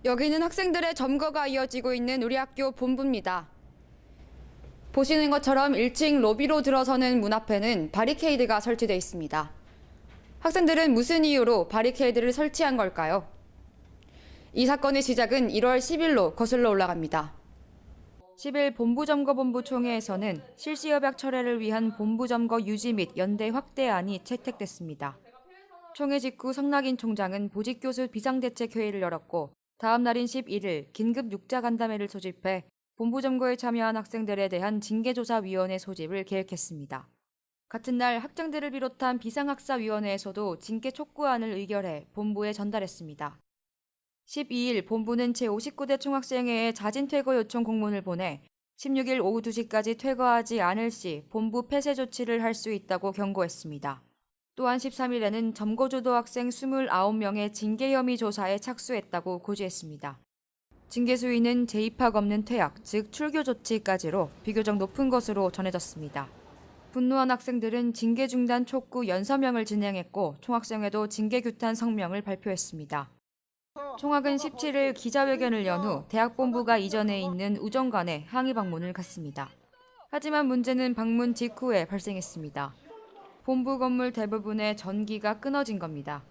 여기는 학생들의 점거가 이어지고 있는 우리 학교 본부입니다. 보시는 것처럼 1층 로비로 들어서는 문 앞에는 바리케이드가 설치되어 있습니다. 학생들은 무슨 이유로 바리케이드를 설치한 걸까요? 이 사건의 시작은 1월 10일로 거슬러 올라갑니다. 10일 본부점거본부 총회에서는 실시협약 철회를 위한 본부점거 유지 및 연대 확대안이 채택됐습니다. 총회 직후 성낙인 총장은 보직교수 비상대책회의를 열었고 다음 날인 11일 긴급 육자간담회를 소집해 본부점거에 참여한 학생들에 대한 징계조사위원회 소집을 계획했습니다. 같은 날 학장들을 비롯한 비상학사위원회에서도 징계 촉구안을 의결해 본부에 전달했습니다. 12일 본부는 제59대 총학생회에 자진퇴거 요청 공문을 보내 16일 오후 2시까지 퇴거하지 않을 시 본부 폐쇄 조치를 할 수 있다고 경고했습니다. 또한 13일에는 점거주도 학생 29명의 징계 혐의 조사에 착수했다고 고지했습니다. 징계 수위는 재입학 없는 퇴학, 즉 출교 조치까지로 비교적 높은 것으로 전해졌습니다. 분노한 학생들은 징계 중단 촉구 연서명을 진행했고 총학생회도 징계 규탄 성명을 발표했습니다. 총학은 17일 기자회견을 연 후 대학본부가 이전에 있는 우정관에 항의 방문을 갔습니다. 하지만 문제는 방문 직후에 발생했습니다. 본부 건물 대부분의 전기가 끊어진 겁니다.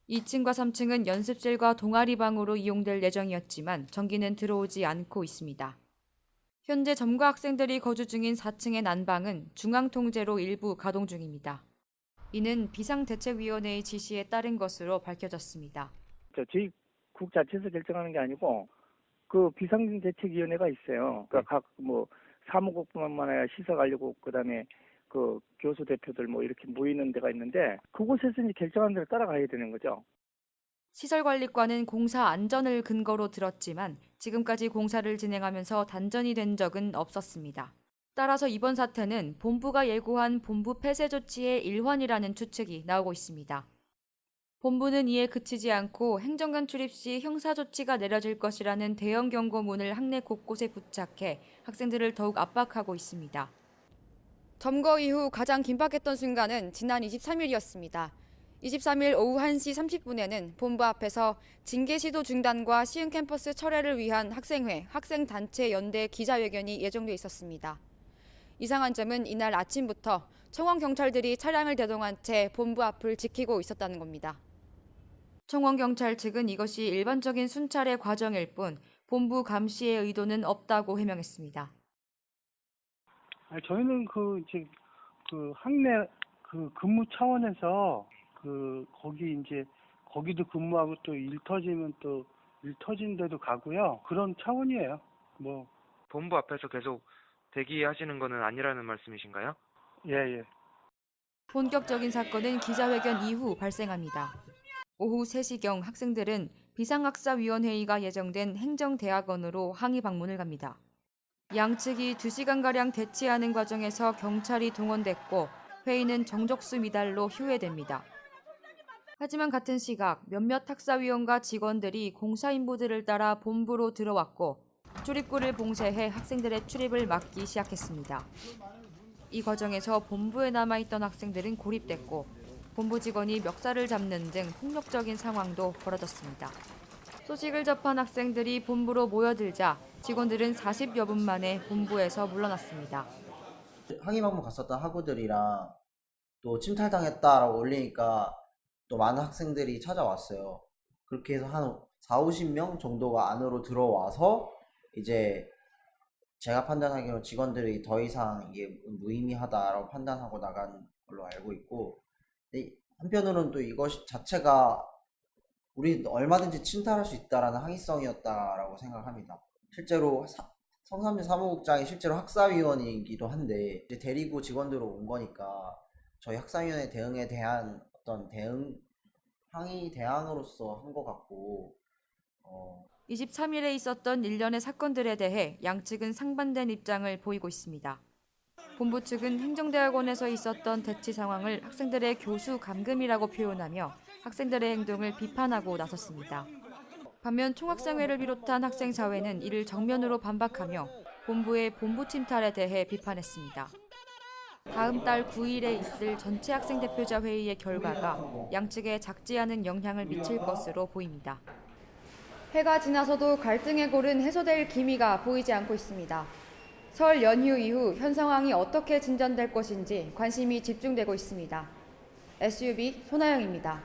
2층과 3층은 연습실과 동아리방으로 이용될 예정이었지만 전기는 들어오지 않고 있습니다. 현재 점거 학생들이 거주 중인 4층의 난방은 중앙통제로 일부 가동 중입니다. 이는 비상대책위원회의 지시에 따른 것으로 밝혀졌습니다. 저희 국 자체에서 결정하는 게 아니고 그 비상대책위원회가 있어요. 그러니까 각 사무국뿐만 아니라 시설관리국 그다음에 그 교수 대표들 이렇게 모이는 데가 있는데 그곳에서 이제 결정하는 대로 따라가야 되는 거죠. 시설관리과는 공사 안전을 근거로 들었지만 지금까지 공사를 진행하면서 단전이 된 적은 없었습니다. 따라서 이번 사태는 본부가 예고한 본부 폐쇄 조치의 일환이라는 추측이 나오고 있습니다. 본부는 이에 그치지 않고 행정관 출입 시 형사조치가 내려질 것이라는 대형 경고문을 학내 곳곳에 부착해 학생들을 더욱 압박하고 있습니다. 점거 이후 가장 긴박했던 순간은 지난 23일이었습니다. 23일 오후 1시 30분에는 본부 앞에서 징계 시도 중단과 시흥 캠퍼스 철회를 위한 학생회, 학생단체 연대 기자회견이 예정돼 있었습니다. 이상한 점은 이날 아침부터 청원경찰들이 차량을 대동한 채 본부 앞을 지키고 있었다는 겁니다. 청원경찰 측은 이것이 일반적인 순찰의 과정일 뿐 본부 감시의 의도는 없다고 해명했습니다. 저희는 학내 근무 차원에서 거기도 근무하고 또 일 터지면 또 일 터진 데도 가고요. 그런 차원이에요. 본부 앞에서 계속 대기하시는 거는 아니라는 말씀이신가요? 예. 본격적인 사건은 기자회견 이후 발생합니다. 오후 3시경 학생들은 비상학사위원회의가 예정된 행정대학원으로 항의 방문을 갑니다. 양측이 2시간가량 대치하는 과정에서 경찰이 동원됐고 회의는 정적수 미달로 휴회됩니다. 하지만 같은 시각 몇몇 학사위원과 직원들이 공사인부들을 따라 본부로 들어왔고 출입구를 봉쇄해 학생들의 출입을 막기 시작했습니다. 이 과정에서 본부에 남아있던 학생들은 고립됐고 본부 직원이 멱살을 잡는 등 폭력적인 상황도 벌어졌습니다. 소식을 접한 학생들이 본부로 모여들자 직원들은 40여 분 만에 본부에서 물러났습니다. 항의 방문 갔었던 학우들이랑 또 침탈당했다라고 올리니까 또 많은 학생들이 찾아왔어요. 그렇게 해서 한 40-50명 정도가 안으로 들어와서 이제 제가 판단하기로 직원들이 더 이상 이게 무의미하다라고 판단하고 나간 걸로 알고 있고, 한편으로는 또 이것 자체가 우리 얼마든지 침탈할 수 있다라는 항의성이었다라고 생각합니다. 실제로 성삼재 사무국장이 실제로 학사위원이기도 한데 이제 데리고 직원들로 온 거니까 저희 학사위원회 대응에 대한 어떤 항의 대항으로서 한 것 같고 23일에 있었던 일련의 사건들에 대해 양측은 상반된 입장을 보이고 있습니다. 본부 측은 행정대학원에서 있었던 대치 상황을 학생들의 교수 감금이라고 표현하며 학생들의 행동을 비판하고 나섰습니다. 반면 총학생회를 비롯한 학생사회는 이를 정면으로 반박하며 본부의 본부 침탈에 대해 비판했습니다. 다음 달 9일에 있을 전체 학생 대표자 회의의 결과가 양측에 작지 않은 영향을 미칠 것으로 보입니다. 해가 지나서도 갈등의 골은 해소될 기미가 보이지 않고 있습니다. 설 연휴 이후 현 상황이 어떻게 진전될 것인지 관심이 집중되고 있습니다. SUB 손아영입니다.